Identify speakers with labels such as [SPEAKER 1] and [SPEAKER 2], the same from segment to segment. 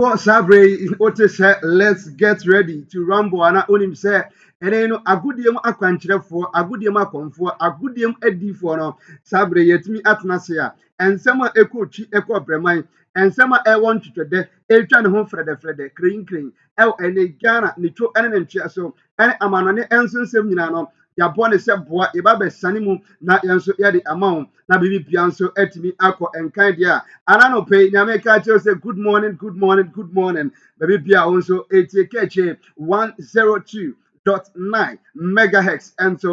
[SPEAKER 1] Sabre, what say, let's get ready to rumble. And I only say, and then agudium aquanchre for agudium aconfor agudium edi for no Sabre yet me at Nasia and some echo chi echo bremai and some I want to de a tran home frede cring el and a Ghana nitro and so and amanane enson seminano. Ya born a sep boy, a babe sanimu, not yanso yadi amount, na bibi pianso etimi ako and kind ya. And I know pay Nameka just say good morning, good morning, good morning. Baby Pia also 102.9 megahertz and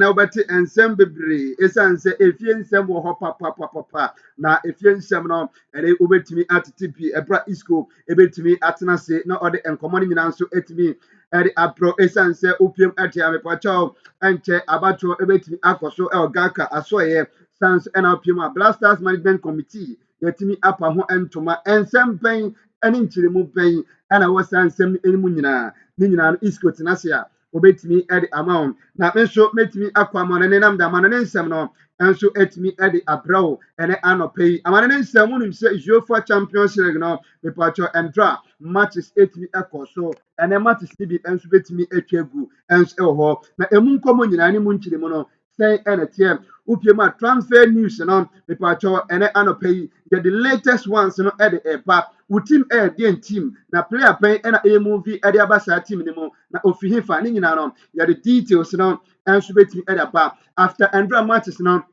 [SPEAKER 1] Albert and Sembri esan say if you nsem wo papa na if you nsem no and it ubetimi at TP ebra isco ebetimi atena say na ode enkomo ni nyina nso etimi ede apro esan say opiem atia me pacho enche abacho ebetimi akoso elgaka asoye sans NLPM Blasters Management Committee yɛtumi apa ho ntoma nsɛm bɛn ne nkyerɛmu bɛn ɛna wɔsan nsɛm no mu nyinaa ne nyinaa no isco tena se a wɔbɛtumi de ama wɔn na me nso mɛtumi akɔ amane ne nam de amane ne nsɛm no nso atumi de abrɛ wo ɛne anɔpa yi amane ne nsɛm wonim sɛ UEFA Champions League no mepatwɔ ɛndra matches atumi kɔ so ɛnɛ matches no bi nso bɛtumi atwa agu nso wɔ hɔ na ɛmu nkɔmmɔ nyinaa ne mu nkyerɛmu no sɛn ɛna teɛ Upiema transfer news no mepacho ene anopa yi the latest ones no e de eba team the team na player pen ena e movie e de abasa team ni mo na ofihi fa ni nyina no the details no enso betimi e de ba after endra matches no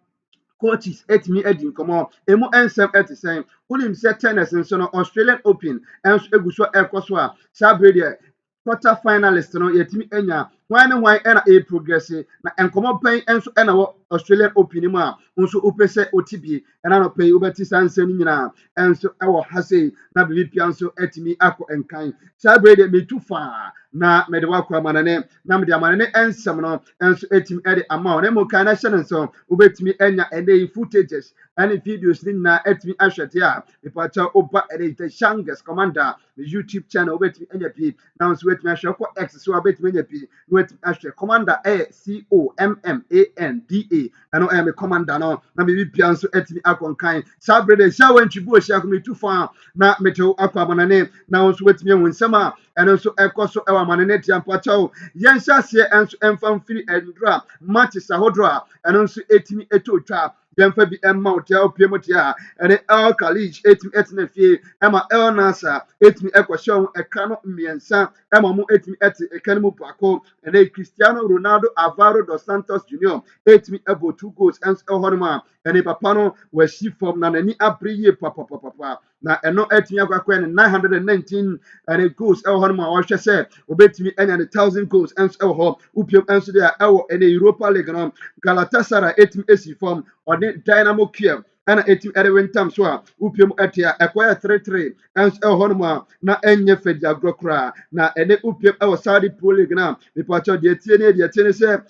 [SPEAKER 1] coaches etimi edi nkomo emu ensem etisen unim se tennis nso no Australian Open enso eguso ekoso a sabrede quarter finalist no yetimi enya wan ne wan na e progress na enkomo pen enso na wo Australian Open mu a nso opese otibie na no pay obeti sanse ni nyina enso e wo hase na bibia nso etimi akọ enkan sabrede metu fa na mede wakọ amanane na mede amanane ensem no enso etimi ede ama na mo kan na hye nso obetimi enya ene footages and videos ni na etimi ahwete a ipacha oba ede the Shangas commander the YouTube channel obetimi enya pi na nso etimi ahwe ko X so obetimi enya pi no etimi ahwe commander COMMANDA ano me commander no na me bibia nso etimi akonkan sabrede sha wantwibo sha kometu fa na metew akwamanane na nso wetimi ehun nsema eno nso ekoso ewa manane tiampacha o yen hyase enso emfam firi endra matches ahodro eno nso etimi etotwa yɛmfa bi ɛma wo tia opie mu tia ɛne El Khalij etimi ɛtena fie ɛma El Nasa etimi ɛkɔhyɛ ho ɛka no mmiɛnsa ɛma mo etimi ɛte ɛka no mu baako ɛne Cristiano Ronaldo Alvaro dos Santos Junior etimi ɛbɔ 2 goals ɛnso ɛhɔ no ma ɛne papa no wɔahyi fam na n'ani abere yie papapapa na ɛno etimi akɔkɔ ne 919 ɛne goals ɛwɔ hɔ no ma wɔhwɛ sɛ obetimi ɛnya ne 1000 goals ɛnso ɛwɔ hɔ upiem ɛnso de a ɛwɔ ɛne Europa League no Galatasaray etimi esi fam ɔne Dynamo Kiev ɛna etimi ɛde wintam so a upiem ɛte a ɛkɔyɛ 3-3 ɛnso ɛwɔ hɔ no ma na ɛnyɛ fɛdi agorɔ koraa na ɛne upiem ɛwɔ Saudi Pro League na mipatɔ deɛ tie ne sɛ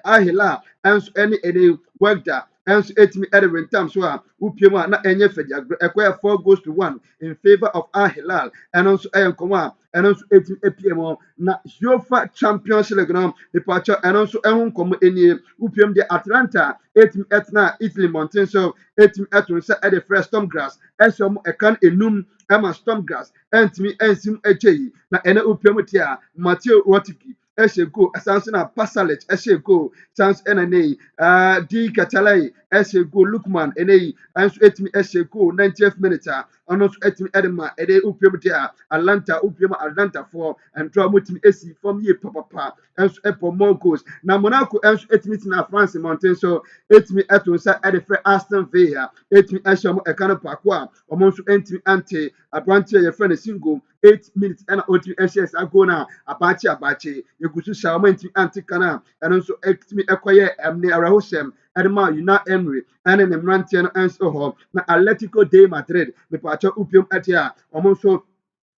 [SPEAKER 1] Ahila ɛnso ɛne ɛne Wagda and etimi Edwin Tam so upiema na enye fedi agro 4-1 in favor of Al Hilal and also enkomo and also etimi epiem na UEFA Champions League no departure and also ehun komo enie upiem de Atlanta etimi etna Italy mountain so etimi etun se e de fresh storm grass esom ekan enum ema storm grass entimi ensim echeyi na ene upiem tia Matteo Rotiki Eshego Sansona Pasalet Eshego Sans Enane D Katalai Eshego Lukman Ene and etimi Eshego 90th minute and also etimi Edema Ede Upemia Atlanta Upema Atlanta for and draw mutim esi from ye papa and so more goals na Monaco and etimi na France mountain so etimi etunsa Edefre Aston Villa etimi Esham Ekano Pakwa omonso entimi ante abranche ye friend single 8 minutes and otimi SS agona abache yegusu shawmenti antikana and also etimi ekoye emne arahosem edema una Emery and ne mrantie no enso ho na Atletico de Madrid me pacha upium atia omonso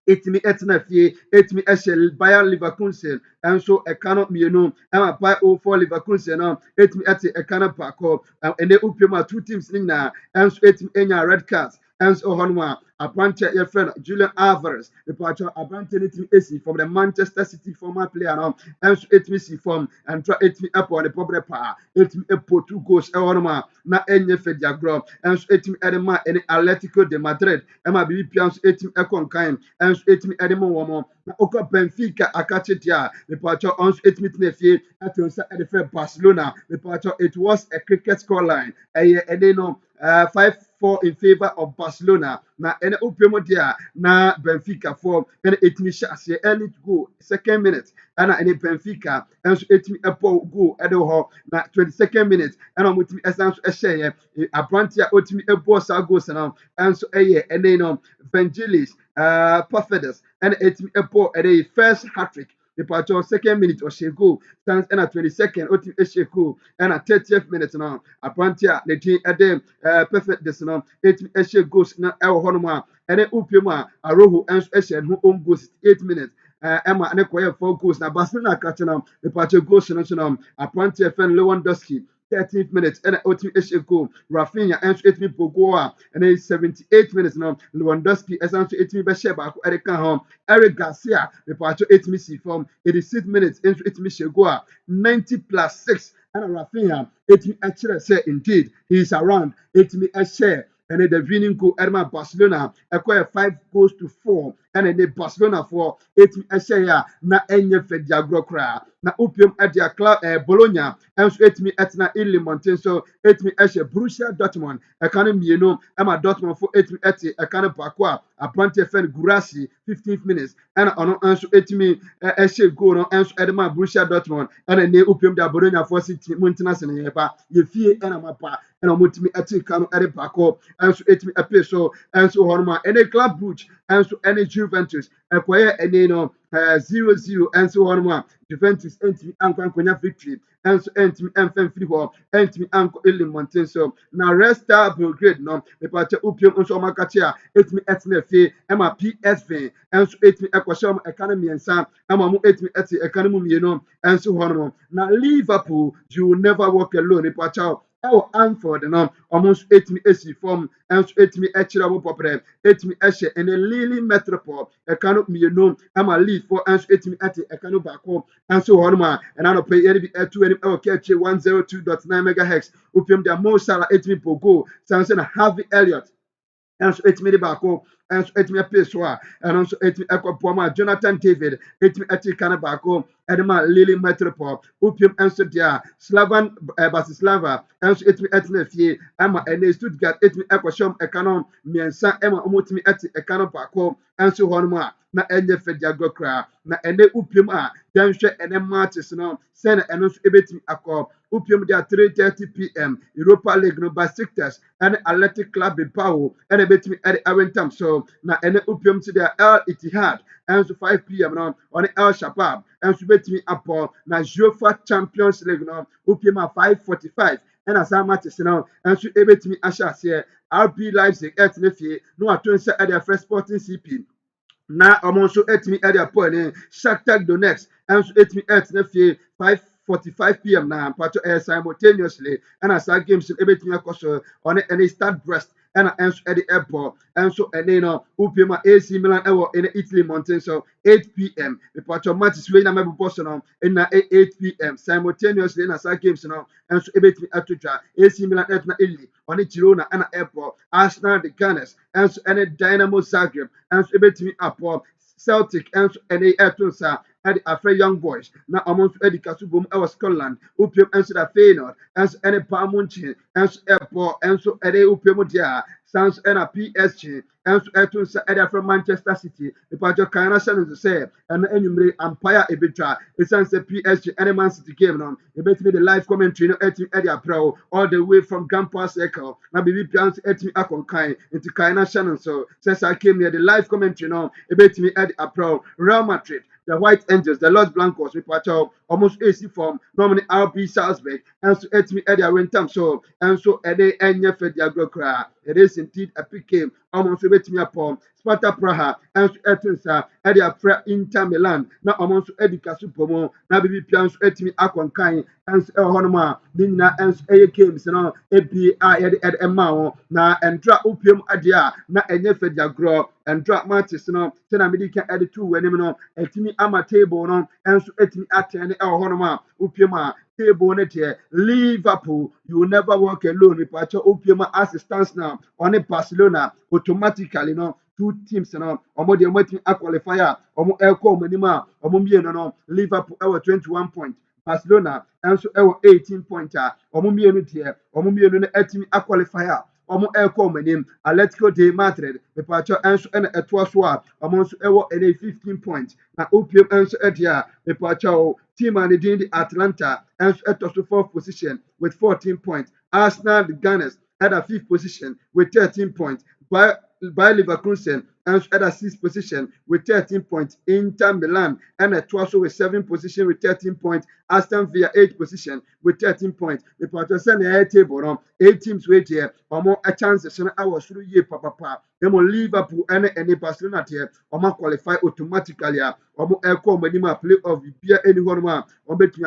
[SPEAKER 1] etimi etna fie etimi ehye Bayer Leverkusen enso ekano mienu ama by 04 Leverkusen no etimi ete ekano pako ene upium two teams ni na enso etimi enya red cards enso honwa aberante a yɛfrɛ no Julian Alvarez mepatwɛ aberante no tumi esi from the Manchester City former player no ɛnso etumi si fam ɛntra etumi ɛpɔ ne pɔbrɛ paa etumi ɛpɔ 2 goals ɛwɔ no ma na ɛnyɛ fɛ di agorɔ ɛnso etumi ɛde ma ɛne Atletico de Madrid ɛma biribi pia nso etumi ɛkɔ nkan ɛnso etumi ɛde ma wɔn na okɔ Benfica akakye tia mepatwɛ ɔnso etumi tena fie ɛto nsa ɛde fɛ Barcelona mepatwɛ it was a cricket scoreline ɛyɛ ɛde no 5-4 in favor of Barcelona. Na ene upemo dia na Benfica for ene etimi hyase early goal second minute ana ene Benfica enso etimi epo goal ede ho na 22nd minute ana mutimi esanso ehye abrante a otimi ebo sa goals na enso eye ene no Vangelis Perfidus ene etimi epo ede first hat-trick the patch second minute or she go stands and 22nd oti she go and 30th minute now aprantia the team at them perfect this now it she goes na e ho no ma ene upiem a aroho and she who own goes 8 minutes Emma and 4 goals na Barcelona catch now the patch goes no aprantia fan Lewandowski 13th minute and Otim Esheko, Rafinha, and Etmi Pogoa, and then 78 minutes now. Lewandowski, essentially Etmi Besheba, Erika Home, Eric Garcia, the part of Etmi C from 86 minutes into Etmi Shegoa, 90 plus 6, and Rafinha, Etmi actually say indeed he is around Etmi Eshe. And then the winning goal, Edma Barcelona, acquire 5 goals to 4. And then the Barcelona for 8 Eshaya, na enye fediagro kra. Na upium at their club, Bologna, and so 8 me at na Illy Mountain, so 8 me Eshe, Borussia Dortmund, a kind you know, Emma Dortmund for 8 me at a kind of Bakwa, a Pante Fen Gurasi, 15th minutes, and on answer 8 me Eshe go on answer Edma Borussia Dortmund, and then they upium da Bologna for City Montanas and Yeba, ye fear and Amapa, and I'm with me at Kano at Bako. And so it me appear so and so Horma any club Brugge and so any Juventus acquire any no 0-0 and so Horma Juventus entry Uncle Konya victory and so entry and free hall entry Uncle Illy Mountain so now rest Belgrade no the party upium on so makatia it me etne fee Emma PSV and so it me equasham economy and sam Emma mu it me et economy you know and so Horma now Liverpool you will never walk alone in Pachao ɛwɔ Anfield no ɔmo nso etimi esi fam ɛnso etimi ɛkyerɛ ɔmo pɔpɛrɛ etimi ɛhyɛ ɛnɛ Lille Metropole ɛka no mmienu ɛma Lille fo ɛnso etimi ɛte ɛka no baako ɛnso hɔ nom a ɛna no pɛ yɛde bi ɛto anim ɛwɔ kɛkyɛ 102.9 megahertz opiem deɛ Mo Salah etimi pogo sanso na Harvey Elliott ɛnso etimi de baako ɛnso etimi apɛ so a ɛno nso etimi ɛkɔ pɔm a Jonathan David etimi ɛte ka no baako ɛde ma Lille Metropole opiem ɛnso deɛ Slavan Bratislava ɛnso etimi ɛtena fie ɛma ɛne Stuttgart etimi ɛkɔhyɛm ɛka no mmiɛnsa ɛma ɔmo etimi ɛte ɛka no baako ɛnso hɔ nom a na ɛnyɛ fɛ di agorɔ koraa na ɛnɛ opiem a yɛnhwɛ ɛnɛ matches no sɛnɛ ɛno nso ebetumi akɔ opiem de a 3:30 p.m. Europa League no Besiktas ɛne Athletic Club Bilbao ɛna ebetumi ɛde awentam so na ɛnɛ opiem ti de El Ittihad ɛnso 5 p.m. no ɔne El Shabab ɛnso betumi apɔ na UEFA Champions League no opiem a 5:45 ɛna saa matches no ɛnso ebetumi ahyɛ aseɛ RB Leipzig ɛtena fie na wato nsa ɛde afrɛ Sporting CP na ɔmo nso etimi ɛde apɔ ne Shakhtar Donetsk ɛnso etimi ɛtena fie 5:45 p.m. na mpato simultaneously ɛna saa games ebetumi akɔ so ɔne ɛne Stade Brest ɛna ɛnso ɛde ɛbɔ ɛnso ɛne no upiem a AC Milan ɛwɔ ɛne Italy Mountain so 8 p.m. mpato matches wei na mɛbobɔ so no ɛna 8 p.m. simultaneously na saa games no ɛnso ebetumi ato dwa AC Milan ɛtena Italy ɔne Girona ɛna ɛbɔ Arsenal de Gunners ɛnso ɛne Dynamo Zagreb ɛnso ebetumi apɔ Celtic ɛnso ɛne ɛto nsa ɛde afrɛ Young Boys na ɔmo nso ɛde kaso bom ɛwɔ Scotland upiem ɛnso da Feyenoord ɛnso ɛne Palmonche ɛnso ɛbɔ ɛnso ɛde upiem deɛ a sans ɛna PSG ɛnso ɛto nsa ɛde afrɛ Manchester City nipadɔ kan na hyɛ no nso sɛ ɛna enyimire ampaya ebetwa esan sɛ PSG ɛne Man City game no ebetumi de live commentary no ɛtumi ɛde aprɛw all the way from Gampa Circle na bibi pia nso ɛtumi akɔnkan nti kan na hyɛ no nso sɛ saa game yɛ de live commentary no ebetumi ɛde aprɛw Real Madrid the White Angels, the Los Blancos, almost AC form, normally RB Salzburg, and so etimi Eddie Awentam, so and so Eddie Enya Fediagro Kra, it is indeed a big game. Almost between upon Sparta Praha and Etinsa, Edia Fra Inter Milan, now almost Edica Supermo, now Bibi Pians Etimi Aquankai, and Honoma, Nina and A games, and all API at Emao, now and drop opium adia, now and Yefedia grow, and drop matches, no, Tena Medica added 2 when Etimi Ama table, no, and so Etimi Atian El Honoma, Upiuma. Table net here, Liverpool, you will never walk alone. Repatriate Opium as it stands now on a Barcelona automatically, you know, 2 teams, you know, or the waiting a qualifier, or Elco Minima, or Mumian, no, Liverpool, our 21 points. Barcelona, and so our 18 pointer, or Mumian here, or Mumian, a qualifier. Omo Elco Menim, Atletico de Madrid, Repatriate and a Twaswa, amongst our 15 points. Now, Opium and so Edia, Repatriate. Team and the Atlanta and at the 4th position with 14 points. Arsenal, the Gunners, at a 5th position with 13 points. By Leverkusen and at a 6th position with 13 points. Inter Milan and at 12th with 7th position with 13 points. Aston Villa 8th position with 13 points. The Patriots table 8 teams wait here. More a chance I was through year papa. Them on Liverpool and any Barcelona here. Qualify automatically. Elco Medima play of Bia anyone between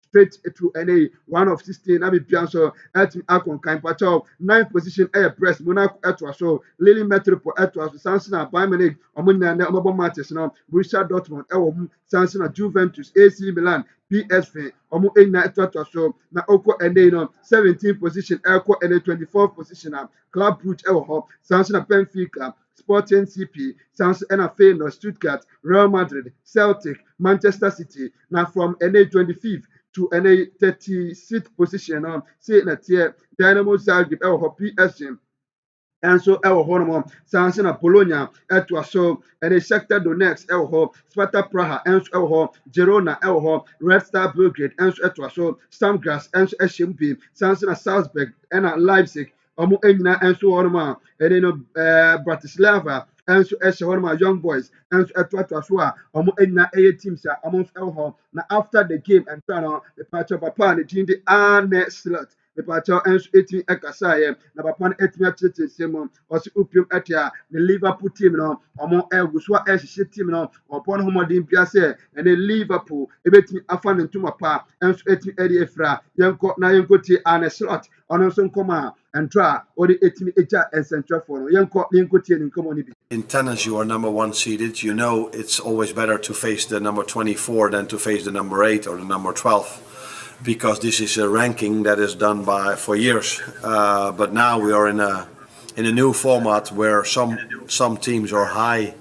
[SPEAKER 1] straight to any 1 of 16. I be Pianso at Akon Kampacho 9th position air press Monaco Etwaso Lily Metropo Etwaso Sansona Bayern Munich Omuna Mobile matches now Borussia Dortmund Sansona Juventus AC Milan PSV Omo Ena Etwaso na Oko Ene 17th position Elco Ene 24th position Club Brugge Sansona Benfica Sporting CP, Sans Feyenoord, Stuttgart, Real Madrid, Celtic, Manchester City. Now from NA 25th to NA 36th position, say that here Dynamo Zagreb, PSG. And so Honor, Sansana Bologna, Etwaso, and a Shakhtar Donetsk, Sparta Praha, and so Girona, Red Star Belgrade, and so Etwaso, Stamgras, and so Shimpi, Sansana Salzburg, and Leipzig, Omo Enina, and so on, and then Bratislava, and so Honor, Young Boys, and so Etwaswa, Omo Enina, A teams, amongst now after the game, and the Pacha Papa, and the Arne Slot. The Pacha and 18 Ekasai, Nabapan Etnia Simon, or Upium Etia, the Liverpool team, among Elguswa Ash team, upon Homadin Piase, and the Liverpool, Ebeti Afan and Tumapa, and 18 Eddie Efra, Yanko Nayankoti and a slot, on also Coma, and Tra, or the 18 Echa and Central for Yanko Yankoti and Commonibit.
[SPEAKER 2] In tennis, you are number 1 seeded. You know it's always better to face the number 24 than to face the number 8 or the number 12. Because this is a ranking that is done for years, but now we are in a new format where some teams are high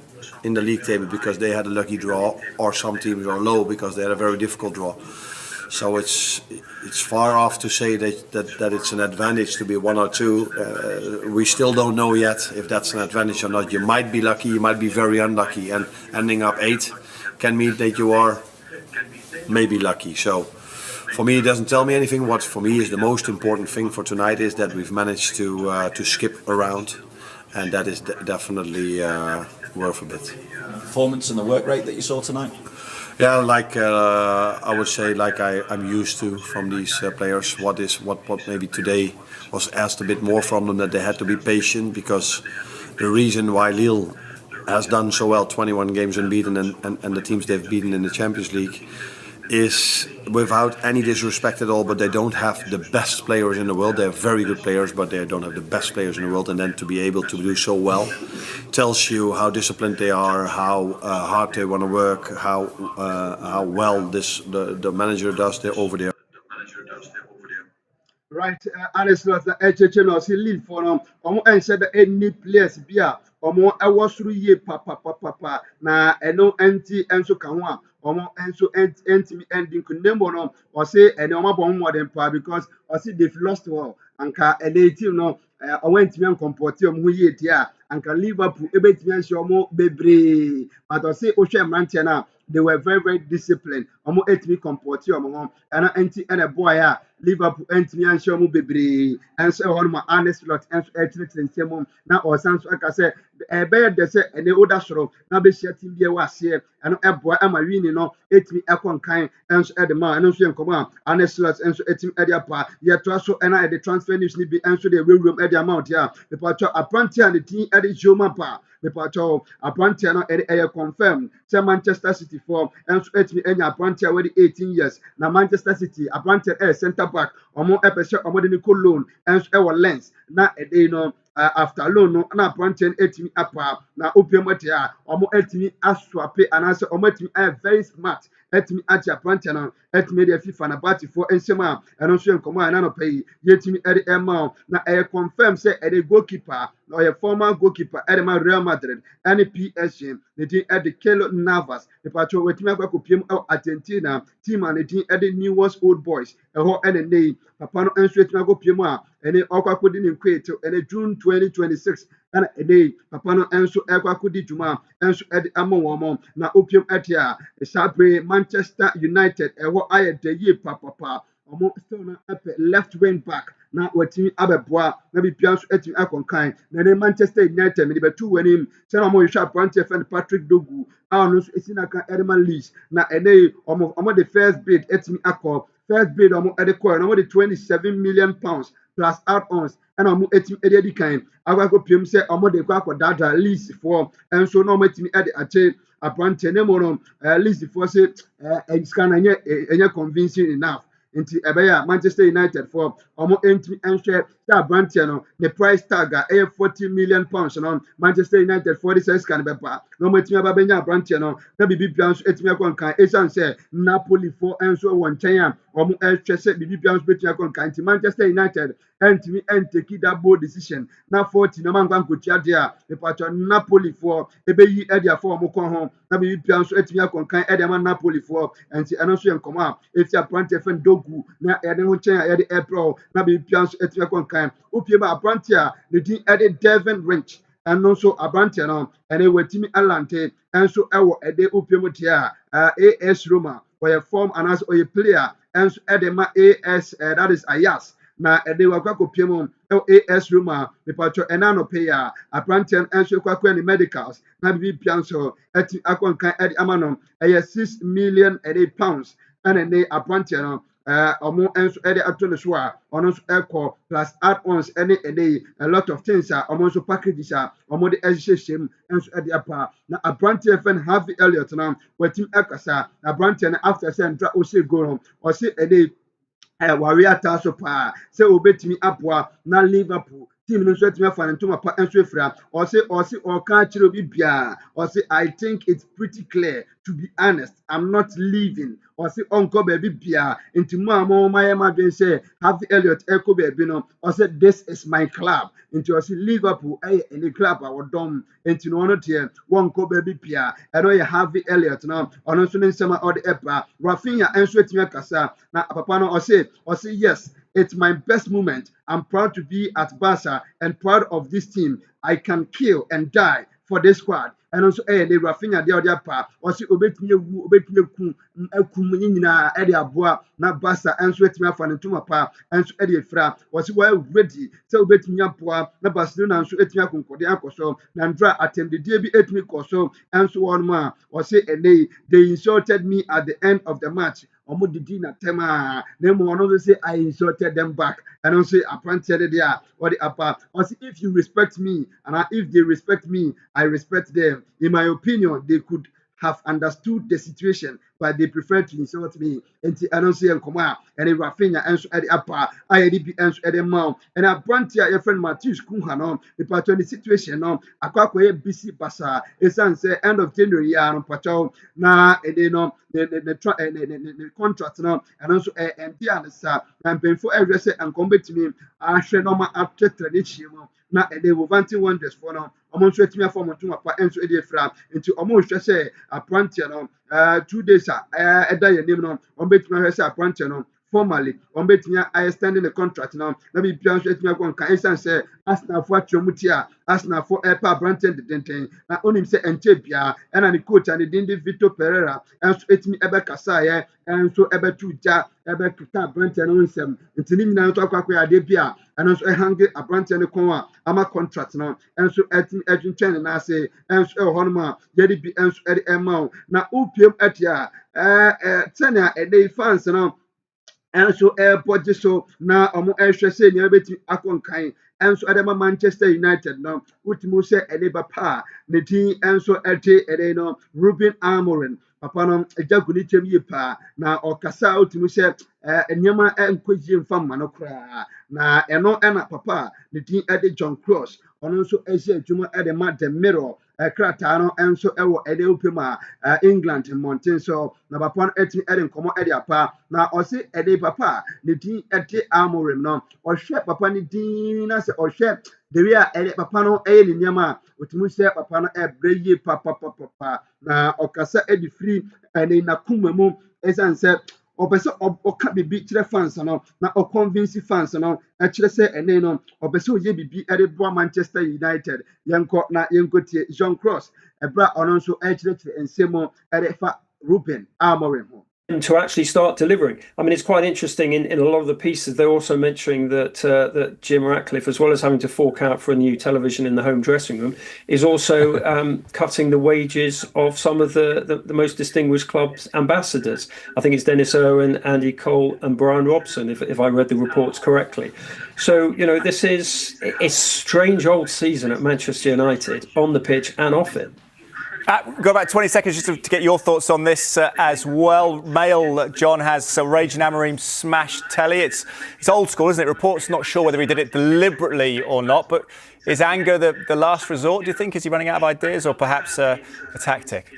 [SPEAKER 2] in the league table because they had a lucky draw, or some teams are low because they had a very difficult draw. So it's far off to say that it's an advantage to be 1 or 2. We still don't know yet if that's an advantage or not. You might be lucky, you might be very unlucky, and ending up 8 can mean that you are maybe lucky. So. For me, it doesn't tell me anything. What for me is the most important thing for tonight is that we've managed to skip around, and that is definitely worth a bit.
[SPEAKER 3] Performance and the work rate that you saw tonight?
[SPEAKER 2] Yeah, like I would say, like I'm used to from these players. What maybe today was asked a bit more from them, that they had to be patient, because the reason why Lille has done so well, 21 games unbeaten, and the teams they've beaten in the Champions League, is, without any disrespect at all, but they don't have the best players in the world. They're very good players, but they don't have the best players in the world. And then to be able to do so well tells you how disciplined they are, how hard they want to work, how well the manager does there over there.
[SPEAKER 1] Right, Alice was the HHN lead for and said any players beer or I was through ye papa na no anti and so can one or and so anti ending Kunembo or say and more than pa because I see they've lost well and a team no I went to me and comportium who ye here and can Liverpool a bit me show more baby but I say Ocean Mantiana. They were very, very disciplined. Omo 8 me comportium and anti and a boy Liverpool entimi anhyɛ mu bebree ɛnso ɛwɔ no Arne Slot ɛnso ɛkyerɛkyerɛ nsɛm na ɔsan so aka sɛ ɛbɛyɛ dɛ sɛ ɛnɛ woda soro na bɛhyia team bi ɛwɔ aseɛ ɛno ɛboa ama wini no ɛtumi ɛkɔ nkan ɛnso ɛde ma ɛno nso yɛ nkɔmɔ a Arne Slot ɛnso ɛtumi ɛde apa yɛtoa so ɛna ɛde transfer news ni bi ɛnso de ewurawuram ɛde ama ɔde a mepatwɔ aberanteɛ a ne din ɛde Joma pa mepatwɔ aberanteɛ no ɛyɛ confirm sɛ Manchester City for ɛnso ɛtumi ɛnya aberanteɛ a wɔde 18 years na Manchester City aberanteɛ ɛyɛ centre back ɔmo ɛpɛ sɛ ɔmo de ne kɔ loan ɛnso ɛwɔ Lens na ɛde no after loan no na aberanteɛ no ɛtumi apa na opiam ɛte a ɔmo ɛtumi aswape anaasɛ ɔmo ɛtumi ɛyɛ very smart ɛtumi agye aberanteɛ no ɛtumi de afifa na baatifoɔ nsɛm a ɛno nso yɛ nkɔmɔ a ɛna nɔpɛ yi yɛtumi ɛde ɛma na ɛyɛ confirm sɛ ɛde goalkeeper na ɔyɛ former goalkeeper ɛde ma Real Madrid ɛne PSG ne din ɛde Keylor Navas nipakyɛw wɔtumi akɔ akɔpiem ɛwɔ Argentina team a ne din ɛde Newell's Old Boys ɛhɔ ɛna ne yi papa no nso ɛtumi akɔpiem a ɛne ɔkɔ akɔdi ne nkoeto ɛne June 2026 ɛna ɛne yi papa no nso ɛkɔ akɔdi dwuma nso ɛde ama wɔn na opiem ɛte a ɛhyɛ Manchester United ɛhɔ ayɛ dɛ yie papapa ɔmo still na ɛpɛ left wing back na wɔtumi abɛboa na bibia nso atumi akɔnkan na ne Manchester United mede bɛtu wɔ anim sɛ na ɔmo hwehwɛ aberanteɛ fɛ no Patrick Dogu a ɔno nso esi n'aka Edman Leeds na ɛnɛ yi ɔmo de first bid atumi akɔ first bid ɔmo ɛde kɔɛ na ɔmo de 27 million pounds plus add-ons ɛna ɔmo atumi ɛde adi kan akɔ akɔpiem sɛ ɔmo de kɔ akɔdaadaa Leeds foɔ ɛnso na ɔmo atumi ɛde akyɛ aberanteɛ ne mu no Leeds foɔ sɛ sika na ɛnyɛ convincing enough nti ɛbɛyɛ a Manchester United for ɔmo ntumi nhwɛ sɛ aberanteɛ no ne price tag a ɛyɛ 40 million pounds no Manchester United for de sɛ sika no bɛba na ɔmo atumi aba bɛnya aberanteɛ no na biribi bia nso atumi akɔ nkan ɛsiane sɛ Napoli for nso wɔ nkyɛn a ɔmo ɛhwɛ sɛ biribi bia nso bɛtumi akɔ nkan nti Manchester United ɛntumi ɛntaki that bold decision na 40 na ɔmo ankɔ nkotua deɛ a nipakyɛ Napoli for ɛbɛyi ɛde afɔ ɔmo kɔn ho na biribi bia nso atumi akɔ nkan ɛde ama Napoli for nti ɛno nso yɛ nkɔmɔ a efi aberanteɛ fɛn Dogu na yɛde ho nkyɛn a yɛde ɛprɛw na biribi bia nso atumi akɔ nkan opie ba aberanteɛ a ne din ɛde Devin Rich ɛno nso aberanteɛ no ɛne watumi alante ɛnso ɛwɔ ɛde opie mu teɛ a AS Roma ɔyɛ form anaasɛ ɔyɛ player ɛnso ɛde ma AS that is Ayas na ɛde wakɔ akɔpie mu ɛwɔ AS Roma mepatwɔ ɛna anɔpɛ yi a aberanteɛ no nso akɔ akɔyɛ ne medicals na biribi bia nso ɛtumi akɔ nkan ɛde ama no ɛyɛ 6 million pounds ɛna ne aberanteɛ no ɔmo nso ɛde ato ne so a ɔno nso ɛkɔ plus add-ons ɛne ɛne a lot of things a ɔmo nso packages a ɔmo de ɛhyehyɛ mu nso ɛde apa na aberanteɛ fɛn Harvey Elliott na watumi ɛkasa na aberanteɛ no after sɛ ntra ɔhyɛ goal no ɔsi ɛne wari ata so paa sɛ obetumi aboa na Liverpool team no nso atumi afa ne ntoma pa nso efira ɔsi ɔka akyerɛ obi bia ɔsi I think it's pretty clear to be honest I'm not leaving ɔsi ɔnkɔ baabi bia nti mu a mo mayɛ ma dwen sɛ Harvey Elliott ɛkɔ baabi no ɔsi this is my club nti ɔsi Liverpool ɛyɛ ɛne club a wɔdɔm nti no ɔno deɛ wɔnkɔ baabi bia ɛno yɛ Harvey Elliott no ɔno nso ne nsɛm a ɔde ɛba Rafinha nso atumi akasa na papa no ɔsi yes it's my best moment. I'm proud to be at Barca and proud of this team. I can kill and die for this squad. And also, the Rafinha deɛ ɔde apa ɔsi obetumi ewu obetumi ekum ne nyinaa ɛde aboa na Barca nso etumi afa ne ntoma pa nso ɛde efira ɔsi wɔyɛ ready sɛ obetumi aboa na Barcelona nso etumi akonkɔde akɔ so na ndra atɛmdidie bi etumi kɔ so nso wɔn mu a ɔsi ɛnɛ they insulted me at the end of the match. Ɔmo didi na tɛm a na emu ɔno nso say I insulted them back ɛno nso aberanteɛ de deɛ a ɔde apa ɔsi if you respect me and if they respect me I respect them in my opinion they could have understood the situation but they prefer to insult me nti ɛno nso yɛ nkɔmɔ a ɛne Rafinha nso ɛde apa a yɛde bi nso ɛde ma o ɛna aberanteɛ a yɛfrɛ no Matheus Cunha no nipakyɛw ne situation no akɔ akɔyɛ busy basa esan sɛ end of January yɛ ano mpakyɛw na ɛde no ne contract no ɛno nso ɛnti ansa na mpanyinfo ɛhwɛ sɛ nkɔm betumi ahwɛ na ɔma atɛtɛ ne kyie mu na ɛde Wolverhampton Wanderers for no ɔmo nso etumi afɔ ɔmo ntoma pa nso ɛde efira nti ɔmo hwɛ sɛ aberanteɛ no 2 days a ɛda yɛn anim no ɔmo betumi ahwɛ sɛ aberanteɛ no formally on between I extending the contract now. Let me be honest with you, can instance say Arsenal for Chomutia, Arsenal for Epa Branton the Denton, na onim say Enchebia, and the coach and the Dindi Vito Pereira, and so it's me Ebe Kasaya, and so Ebe Tuja, Ebe Kuta Branton Winsem, and Tinim now talk about Adebia, and also a hungry a Branton Koma, ama contract now, and so at me Edwin Chen and I say, and so Honma, Yedi be and so Eddie Emma, now Upium Etia, Tenya, a day fans now. And so airport so now airshare say near between Akon Kain and so Adama Manchester United now Utimu say Edeba Pa Neti and so Ete Edeno Ruben Amorim Papanom Ejaguni Chemi Pa na Okasa Utimu say Enyama and Kujim Fam Manokra na Eno Anna Papa Neti Ede John Cross on also Asia Juma Edema de Mirror Kratano and so Ewo Ede Upima England in Mountain so na Papon Eti Eden Komo Edia Pa na Ose Ede Papa ne din Ede Amorim no Oshe Papa ni din na se Oshe the way Ede Papa no Eye ni nyama Otimu se Papa no Ebreye Papa na Okasa Edi free ene na kumemu esan se Obese oka bibi kire fans no na o convince fans no e kire se ene no obese oye bibi ere boa Manchester United yenko na yenkotie Jean Cross ebra ono nso e kire ensemo ere fa Ruben Amorim ho
[SPEAKER 4] to actually start delivering. I mean, it's quite interesting in a lot of the pieces. They're also mentioning that that Jim Ratcliffe, as well as having to fork out for a new television in the home dressing room, is also cutting the wages of some of the most distinguished club's ambassadors. I think it's Dennis Irwin, Andy Cole, and Brian Robson, if I read the reports correctly. So, you know, this is a strange old season at Manchester United, on the pitch and off it.
[SPEAKER 5] Go back 20 seconds just to get your thoughts on this as well. Mail, John, has Raging Amorim smashed telly. It's old school, isn't it? Reports not sure whether he did it deliberately or not, but is anger the last resort, do you think? Is he running out of ideas or perhaps a tactic?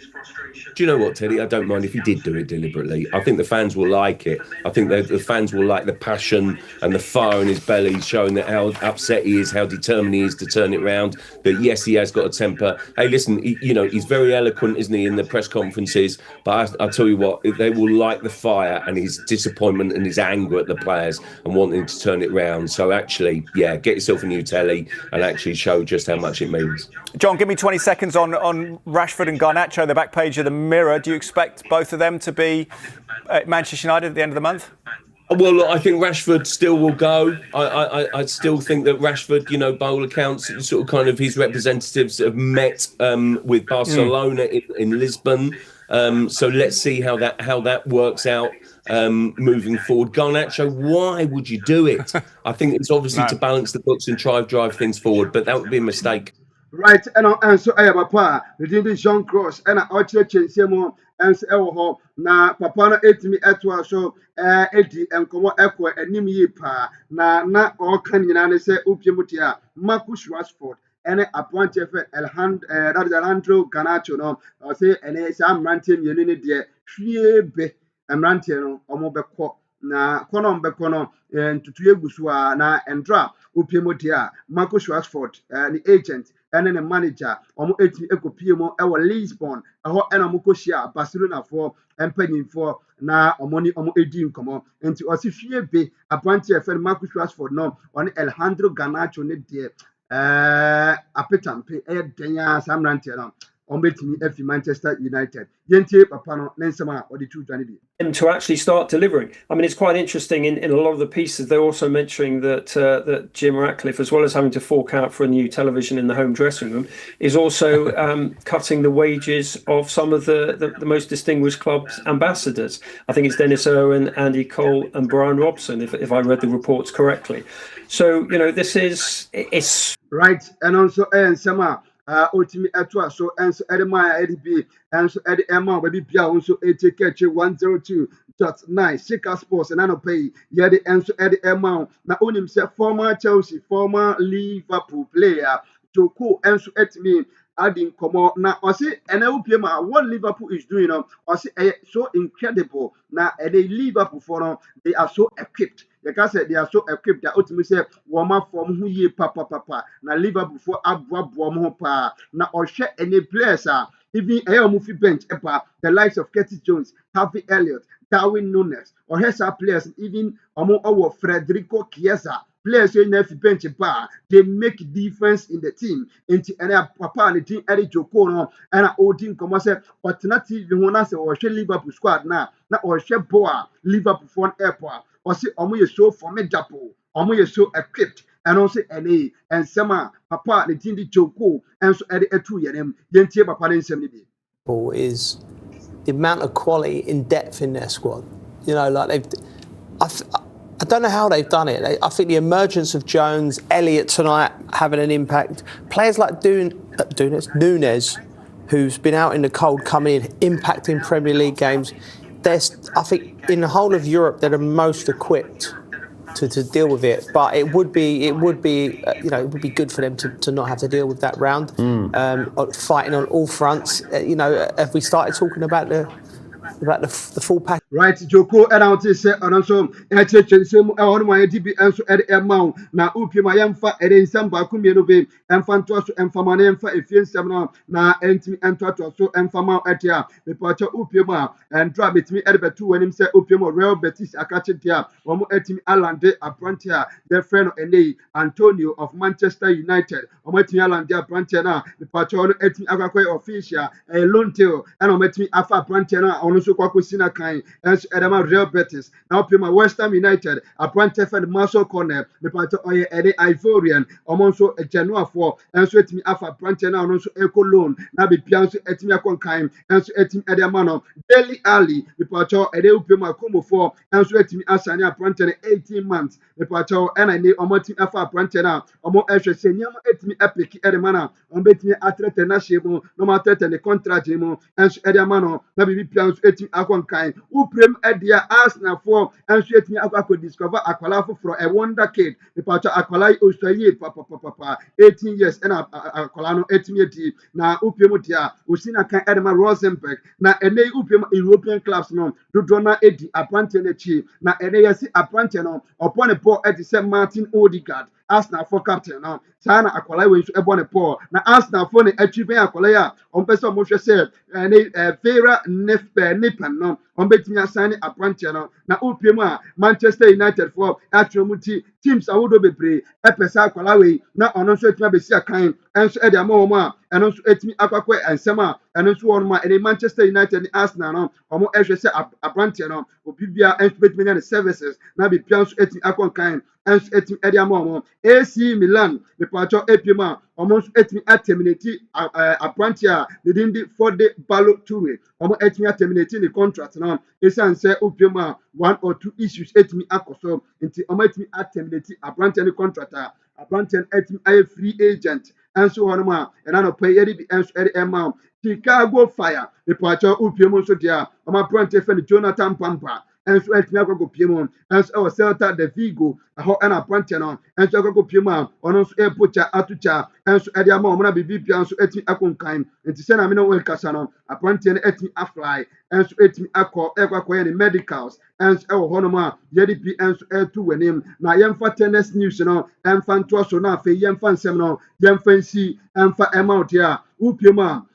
[SPEAKER 6] Do you know what, Teddy? I don't mind if he did do it deliberately. I think the fans will like it. I think the fans will like the passion and the fire in his belly, showing that how upset he is, how determined he is to turn it round. That yes, he has got a temper. Hey, listen, he's very eloquent, isn't he, in the press conferences? But I tell you what, they will like the fire and his disappointment and his anger at the players and wanting to turn it round. So actually, yeah, get yourself a new telly and actually show just how much it means.
[SPEAKER 5] John, give me 20 seconds on Rashford and Garnacho, the back page of the Mirror. Do you expect both of them to be at Manchester United at the end of the month?
[SPEAKER 6] Well, look, I think Rashford still will go. I still think that Rashford, by all accounts, sort of kind of his representatives have met with Barcelona in Lisbon. So let's see how that works out moving forward. Garnacho, why would you do it? I think it's obviously to balance the books and try to drive things forward, but that would be a mistake.
[SPEAKER 1] Right, and so I have a pa, the Jean Cross, and I church and Semo, and so na papa no etimi etwa so edi enkomo ekwo anim yi pa na all kan nyina ne se opiemutia Marcus Rashford ene appointed for Alejandro Garnacho no o say ene sa mrante mienu ne de hwiebe mrante no omo bekọ na kono mbekọ ntutu egusu a na endra opiemutia Marcus Rashford the agent and then a manager omo eti ekopie mo e wo Lisbon aho ena mo koshia Barcelona for empanyim for na omoni omo edi nkomo enti osifie be appointed for Marcus Rashford no on Alejandro Garnacho ne de apetampe e denya samrante no ombetimi efi Manchester United yentie papa no nensema odi tu dwane bi
[SPEAKER 4] to actually start delivering. I mean, it's quite interesting in a lot of the pieces. They're also mentioning that that Jim Ratcliffe, as well as having to fork out for a new television in the home dressing room, is also cutting the wages of some of the most distinguished club's ambassadors. I think it's Dennis Irwin, Andy Cole, and Brian Robson, if I read the reports correctly. So, this is
[SPEAKER 1] right, and also Sama. Otimi etwa so enso edema edb enso ed emma baby bia onso etk 102.9 Shika Sports and no pay yede enso ed emma na onim se former Chelsea, former Liverpool player Joko enso etimi adding komo na osi ene ma what Liverpool is doing osi so incredible na they Liverpool for they are so equipped. Like I said, they are so equipped that ultimately say woman from who ye papa na Liverpool for abwa pa na oshe any players even air movie bench the likes of Curtis Jones, Harvey Elliott, Darwin Nunes or Hesa players, even Omo Federico Chiesa. Players who never bench bar, they make difference in the team. Into any papa and the team Eddie Jokono and Odin Commerce alternative you want to or Liverpool squad now or Boa Liverpool for airport or see Omo is so formidable, Omo is so equipped. And also NA and Sama Papa the team the Joko and so Eddie Etu Yenem Yentia Papa in 70.
[SPEAKER 7] Is the amount of quality in depth in their squad. You know, like I don't know how they've done it. I think the emergence of Jones, Elliott tonight having an impact. Players like Nunes, who's been out in the cold, coming in, impacting Premier League games. I think in the whole of Europe, they're the most equipped to deal with it. But it would be good for them to not have to deal with that round. Fighting on all fronts. Have we started talking about the full package?
[SPEAKER 1] Right, Joko and I'll say, and also, and on my DB and so at a mount. Now, Upi, my yamfa, and in some Bakumino Bay, and Fantos and Famane for a few seminar, now entry and Toto, so and Fama at ya, the Pacha Upima, and drop it me at the two when him say Upimo, Real Betis, Akachetia, one more at me Alan de Aprantia, their friend Ene, Antonio of Manchester United, or Martin Alan de Aprantiana, the Pacha at me Agakwe official, a lone tail, and I'll met me Afa Aprantiana, on also Kwakusina kind. And Edema Real Betis. Now, Pima West Ham United, a Brantef and Marshall Corner, the part of Eddie Ivorian, also a Genoa for, and so it me Alpha Brantena, and also Eco Loan, now be Pianso Etimia Conkaim, and so Etim Ediamano, Daily Ali, the part of Eddie Pima Kumo for, and so it me Asania Brantena 18 months, the part of and I need Omotim Alpha Brantena, Omo Esha Senyama Etimi Epic Edemana, on Betimi Atleta Nashimo, no matter the contract, and so Ediamano, now be Pianso Etim Akonkaim. Uprem Edia Arsenal for and straight me I could discover Akwala for a wonder kid. The Pacha Akwala Australia Papa 18 years and Akwalano 18 now Upemutia Usina can Edema Rosenberg now and they Upem European clubs no Dudrona Edi Apprentice now and they see Apprentice upon a poor at St. Martin Odegaard. Arsenal for captain now. Sana Akwala went to a poor. Now Arsenal for the achieving Akwala on person Moshe said and Vera Nipan no on betting a signing Apprentice now Upema Manchester United for Atromuti teams I would be brave. Epesa Akwala now on also to be a kind and so Edia Moma and also Etimi Akakwe and Sema and also on my Manchester United Arsenal no or Eshe say Apprentice no Obibia and Betman services now be Pianso Etimi Akon kind and so Etimi Edia Momo AC Milan the Pacho Epima almost Etimi terminate Apprentice they didn't for the Balo Toure almost Etimi terminating the contract now it's and say Upima 1 or 2 issues Etimi Akoso into Ometimi terminate Apprentice contract Apprentice Etimi a free agent and so on and I don't pay any and so amount Chicago Fire the Pacho Upimo so dear Apprentice friend Jonathan Pampa and so at Nago Piemon, and so Celta de Vigo, a hot and a Pantano, and so go Piemon, on us airport Atucha, and so at the moment be Pian so etting Akonkaim, and to send a minute well Casano, a Pantian etting a fly, and so etting Aqua, Equa medicals, and so Honoma, Yedi P and so air to win him. Now, young for tennis news, and fan to now for young fan seminal, young fancy, and for amount here, Upiema,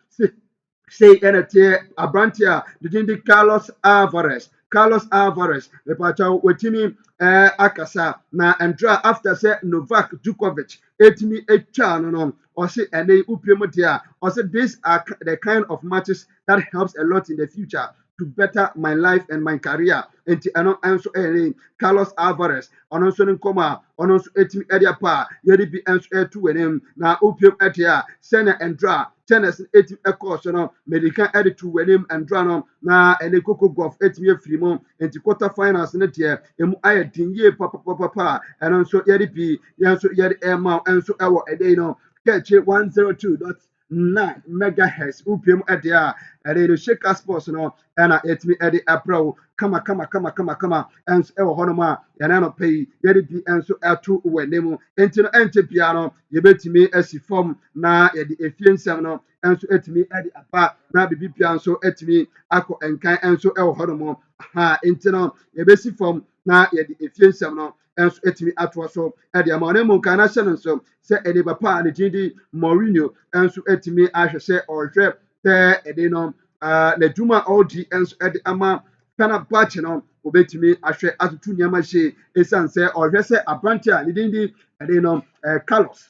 [SPEAKER 1] say, and a tear, a brantia, the Carlos Alvarez, the Pacha Wetini Akasa, na Andra after say Novak Djokovic, Etimi Echan, or say and they Upimotia, or say these are the kind of matches that helps a lot in the future to better my life and my career. And to answer Carlos Alvarez, on also in coma, on also Etimi Ediapa, Yedi be answer to him, now Upium Etia, Sena and Dra. Tennis etim course no medical edit to William and Drano na and Coco Golf 8 year free month into quarterfinals net year emu aye dinye papa and also yedi yanso yedi amount and so our a day no catch 102.9 megahertz upim edia and the Shaker Sports no and etimi edi apro kama and so honoma yana no pay yedi bi and so atu wenemu enti no enti piano yebetimi asi form na yedi efiensem no and so etimi edi apa na bibi pian so etimi akọ enkan and so honomo ha enti no yebesi form na yedi efiensem no and so etimi atu so edi amonemu kana hyɛ so se edi papa ne dindi Mourinho and so etimi ahwɛ se ɔhwɛ te edi no na dwuma odi and so edi ama Pena batch no obetumi ahwe atutu nyama hye esan se ohwe se abrante a ne din di no Carlos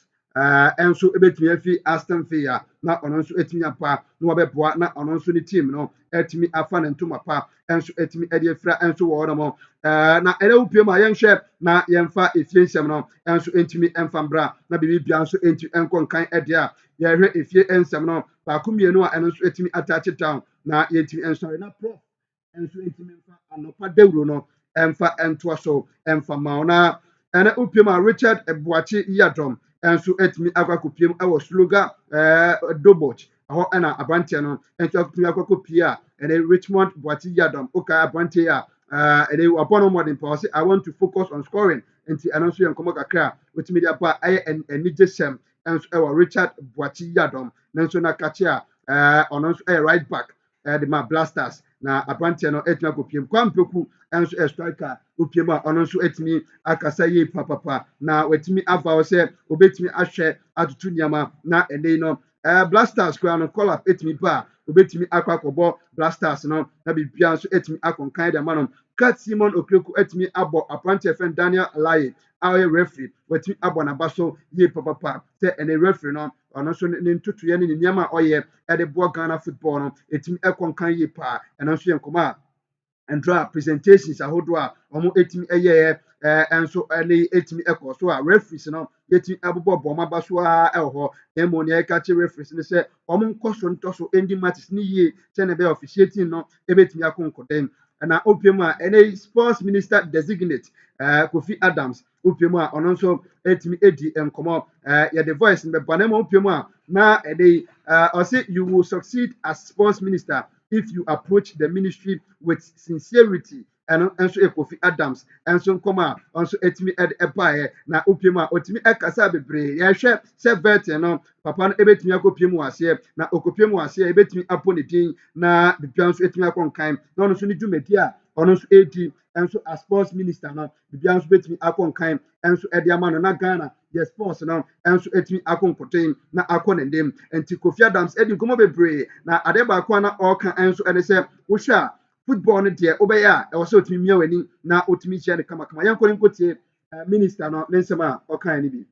[SPEAKER 1] enso ebetumi afi Aston Villa na ono nso etumi apa na wabeboa na ono nso ne team no etumi afa ne ntoma pa enso etumi ede afira enso wo no mo na ere upiem a yenhwe na yemfa efie nsem no enso entumi emfa mbra na bibia nso entumi enko nkan ede a yehwe efie nsem no ba kumienu a eno nso etumi attach town na yentumi enso na pro enso entumi emfa anopa dawuro no emfa entoa so emfa mauna ene upiem a Richard Ebuachi Yadom enso etumi akakopiem ewo sloga Doboch aho na abrantie no enso akopiem akakopia ene Richmond Buachi Yadom oka abrantie a ene upon modern policy I want to focus on scoring enti eno nso yenkomo kakra wetumi dia ba aye enije sem enso ewo Richard Buachi Yadom nenso na kache a ono nso right back the ma Blasters na abrantie no etumi akopiem kwampeku enso striker opiem a ono nso etumi akasa ye papa na wetumi ava se obetumi ahwe atutu nyama na ene no Blasters kwa no call up etumi ba obetumi akwakobo Blasters no na bibia nso etumi akonkan de ma no Kat Simon Okreku etumi abo apprentice friend Daniel Alaye aye referee wetumi abo na baso ye papa te ene referee no ono nso ne ntutu ye ne nyama oye e de bo Ghana football no etumi akonkan ye pa eno nso yenkoma and draw presentations ahodo a omo etimi eye enso ele etimi ekọ so a referees no etimi abobo boma baso a eho emo ne ka che referees ne se omo nkoso ntoso ending matches ni ye se ne be officiating no ebetimi akonkoden na opiem a ene sports minister designate Kofi Adams opiem a ono nso etimi edi enkomo ye the voice ne be na opiem a na ene o say you will succeed as sports minister if you approach the ministry with sincerity and also Kofi Adams and so come out also etimi ebae na opiem a otimi ekasa bebre ye hwe se vet no papa no ebetimi akopiem wase na okopiem wase ebetimi aponidin na bibia nso etimi akonkan na ono so ni dwumadi a ono nso edi enso as sports minister no bibia nso betimi akonkan enso ede ama no na Ghana the sports no enso etimi akonkoten na akonendem enti Kofi Adams edi komo bebre na ade ba kwa na oka enso ene se wo hwa football no de obeya e wo se otimi mia wani na otimi hia ne kama kama yankɔ nkotie minister no ne nsɛm a ɔka ne bi.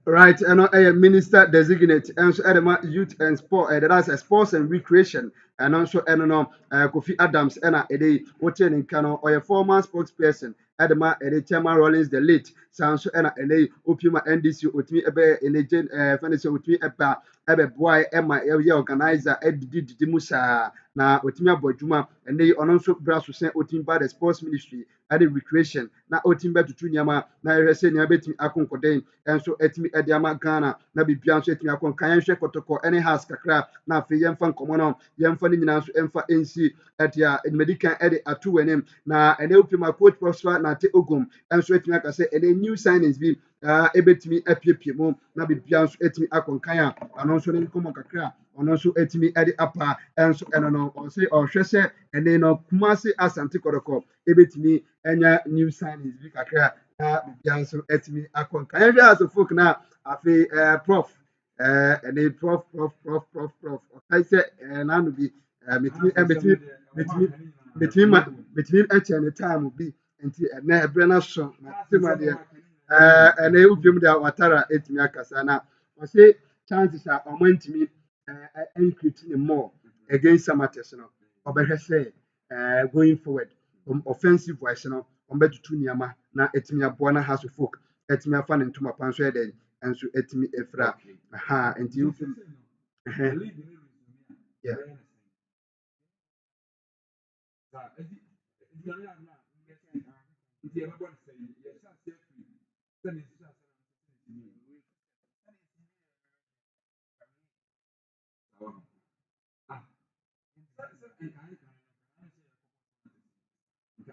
[SPEAKER 1] Right, and minister designate, and so Edema youth and sport, that's a sports and recreation, and also Kofi Adams, and a day, Ochen in Kano, or a former spokesperson, Edema, and Chairman Rollins, the late, Sanso, and a day, Opima NDC, Utmi, in a gen, Fancy Utmi, Ebe boy, Emma, organizer, Edi Musa, na Otimia Bojuma, and they also Brasso sent Otim by the sports ministry, at the recreation, na Otimba to Tunyama, na Resen, Yabeti Akonkoden, and so etimi ediama Ghana na bibia nso etimi akon kan hwe kotoko ene has kakra na afi yemfa nkomo no yemfa ni nyina nso emfa ensi etia medical ede atu wenem na ene upima coach Prosper na te ogum enso etimi akase ene new signings bi ebetimi apiepie mu na bibia nso etimi akon kan a ano nso ne nkomo kakra ono nso etimi ede apa enso eno no o se o hwe se ene no Kumasi Asante Kodoko ebetimi enya new signings bi kakra bibia nso etimi akon kan hwe as folk na afi prof ene prof okay say na no bi betimi eche ne time bi nti na ebre na so na tema de ene upiem de watara etimi akasa na o say chances are omantimi increasing more against Samateso no obehwe say going forward offensive voice no ɔmbɛtutu nneɛma na ɛtumi aboa na House of Folk ɛtumi afa ne ntoma pa nso ɛdɛn nso ɛtumi ɛfira ha nti wofim yeah.